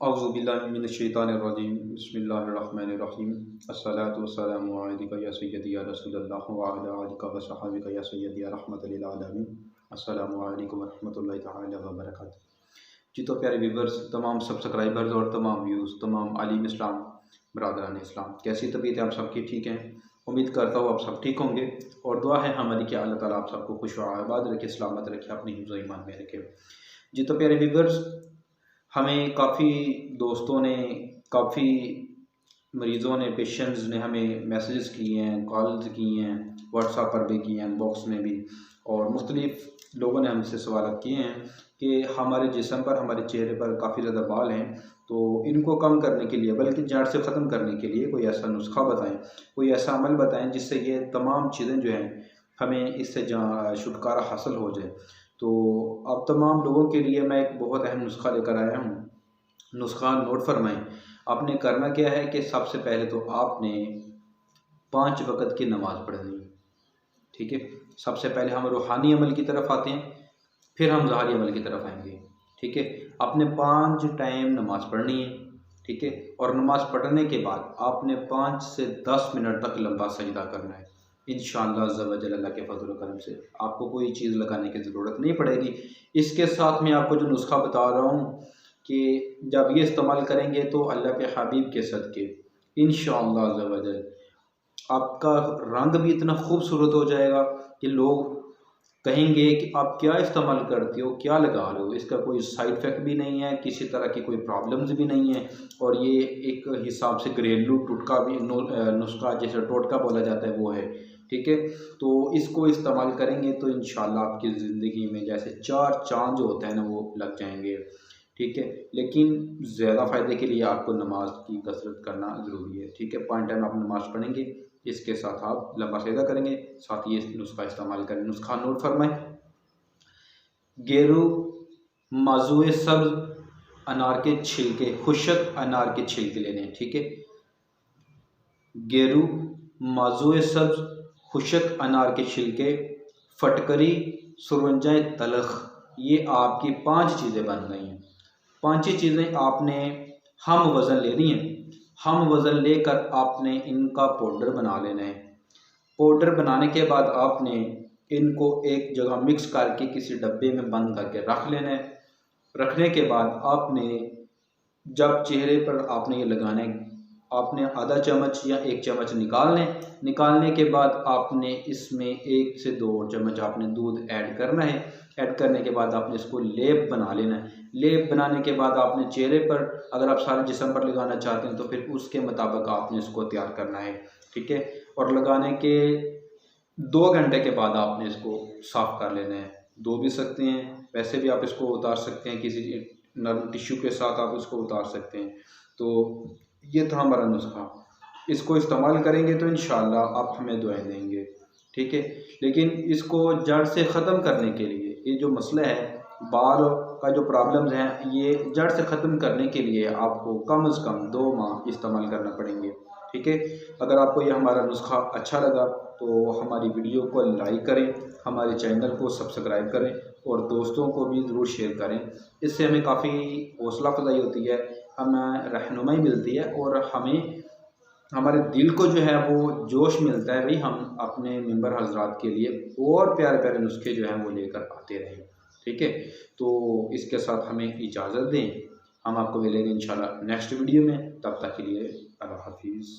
औज़ुबिल्लाहिमिनश्शैतानिर्रजीम बिस्मिल्लाहिर्रहमानिर्रहीम अस्सलातु वस्सलामु अलैका या सय्यदी या रसूलल्लाह व अला आलिका व सहाबिका या सय्यदी या रहमतल लिल आलमीन। अस्सलामु अलैकुम व रहमतुल्लाहि तआला व बरकातहू। जी तो प्यारे व्यूवर्स, तमाम सब्सक्राइबर्स और तमाम व्यूज़, तमाम आलिम इस्लाम, बरादरान इस्लाम, कैसी तबीयत है आप सबकी? ठीक हैं? उम्मीद करता हूँ आप सब ठीक होंगे और दुआ है हमारी कि अल्लाह ताला आप सबको खुश व आबाद रखे, सलामत रखे, अपनी हिफ्ज़ व ईमान में रखे। जी तो प्यारे व्यूवर्स, हमें काफ़ी दोस्तों ने, काफ़ी मरीज़ों ने, पेशेंट्स ने हमें मैसेजेस किए हैं, कॉल्स की हैं, व्हाट्सएप पर भी किए हैं, बॉक्स में भी, और मुख्तलिफ़ लोगों ने हमसे सवाल किए हैं कि हमारे जिस्म पर, हमारे चेहरे पर काफ़ी ज़्यादा बाल हैं, तो इनको कम करने के लिए, बल्कि जड़ से ख़त्म करने के लिए कोई ऐसा नुस्खा बताएं, कोई ऐसा अमल बताएं जिससे ये तमाम चीज़ें जो हैं हमें इससे छुटकारा हासिल हो जाए। तो अब तमाम लोगों के लिए मैं एक बहुत अहम नुस्खा लेकर आया हूँ। नुस्खा नोट फरमाएं। आपने करना क्या है कि सबसे पहले तो आपने 5 वक़्त की नमाज़ पढ़नी है, ठीक है। सबसे पहले हम रूहानी अमल की तरफ आते हैं, फिर हम ज़ाहरी अमल की तरफ आएंगे, ठीक है। आपने 5 टाइम नमाज़ पढ़नी है, ठीक है। और नमाज़ पढ़ने के बाद आपने 5 से 10 मिनट तक लंबा सजदा करना है। इंशाअल्लाह अज़्ज़ा व जल अल्लाह के फज़ल व करम से आपको कोई चीज़ लगाने की ज़रूरत नहीं पड़ेगी। इसके साथ मैं आपको जो नुस्खा बता रहा हूँ कि जब ये इस्तेमाल करेंगे तो अल्लाह के हबीब के सदक़े इंशाअल्लाह अज़्ज़ा व जल आपका रंग भी इतना खूबसूरत हो जाएगा कि लोग कहेंगे कि आप क्या इस्तेमाल करते हो, क्या लगा रहे हो, इसका कोई साइड इफ़ेक्ट भी नहीं है, किसी तरह की कोई प्रॉब्लम्स भी नहीं है, और ये एक हिसाब से घरेलू टुटका भी नुस्खा, जैसे टोटका बोला जाता है, वो है, ठीक है। तो इसको इस्तेमाल करेंगे तो इंशाअल्लाह आपकी ज़िंदगी में जैसे 4 चाँद जो होते हैं ना, वो लग जाएंगे, ठीक है। लेकिन ज़्यादा फ़ायदे के लिए आपको नमाज की कसरत करना ज़रूरी है, ठीक है। 5 टाइम आप नमाज़ पढ़ेंगे, इसके साथ आप लंबा सजदा करेंगे, साथ ही ये नुस्खा इस्तेमाल करें। नुस्खा नोट फरमाएं। गेरू माजुए सब्ज़ अनार के छिलके, खुशक अनार के छिलके लेने हैं, ठीक है। गेरू माजुए सब्ज़ खुशक अनार के छिलके, फटकरी, सुरंजाए तलख, ये आपकी 5 चीज़ें बन गई हैं। 5 ही चीज़ें आपने हम वज़न लेनी है। हम वज़न लेकर आपने इनका पाउडर बना लेना है। पाउडर बनाने के बाद आपने इनको एक जगह मिक्स करके किसी डब्बे में बंद करके रख लेना है। रखने के बाद आपने जब चेहरे पर आपने ये लगाना है, आपने आधा चम्मच या 1 चम्मच निकाल लें। निकालने के बाद आपने इसमें 1 से 2 चम्मच आपने दूध ऐड करना है। ऐड करने के बाद आपने इसको लेप बना लेना है। लेप बनाने के बाद आपने चेहरे पर, अगर आप सारे जिस्म पर लगाना चाहते हैं तो फिर उसके मुताबिक आपने इसको तैयार करना है, ठीक है। और लगाने के 2 घंटे के बाद आपने इसको साफ़ कर लेना है। धो भी सकते हैं, वैसे भी आप इसको उतार सकते हैं, किसी नरम टिश्यू के साथ आप इसको उतार सकते हैं। तो ये था हमारा नुस्खा। इसको इस्तेमाल करेंगे तो इंशाअल्लाह आप हमें दुआएं देंगे, ठीक है। लेकिन इसको जड़ से ख़त्म करने के लिए, ये जो मसला है, बाल का जो प्रॉब्लम्स हैं, ये जड़ से ख़त्म करने के लिए आपको कम से कम 2 माह इस्तेमाल करना पड़ेंगे, ठीक है। अगर आपको ये हमारा नुस्खा अच्छा लगा तो हमारी वीडियो को लाइक करें, हमारे चैनल को सब्सक्राइब करें और दोस्तों को भी ज़रूर शेयर करें। इससे हमें काफ़ी हौसला अफजाई होती है, हमें रहनुमाई मिलती है और हमें, हमारे दिल को जो है वो जोश मिलता है, भाई हम अपने मेंबर हजरात के लिए और प्यारे प्यारे नुस्खे जो हैं वो लेकर आते रहें, ठीक है। तो इसके साथ हमें इजाज़त दें, हम आपको मिलेंगे इंशाल्लाह नेक्स्ट वीडियो में। तब तक के लिए अल्लाह हाफिज़।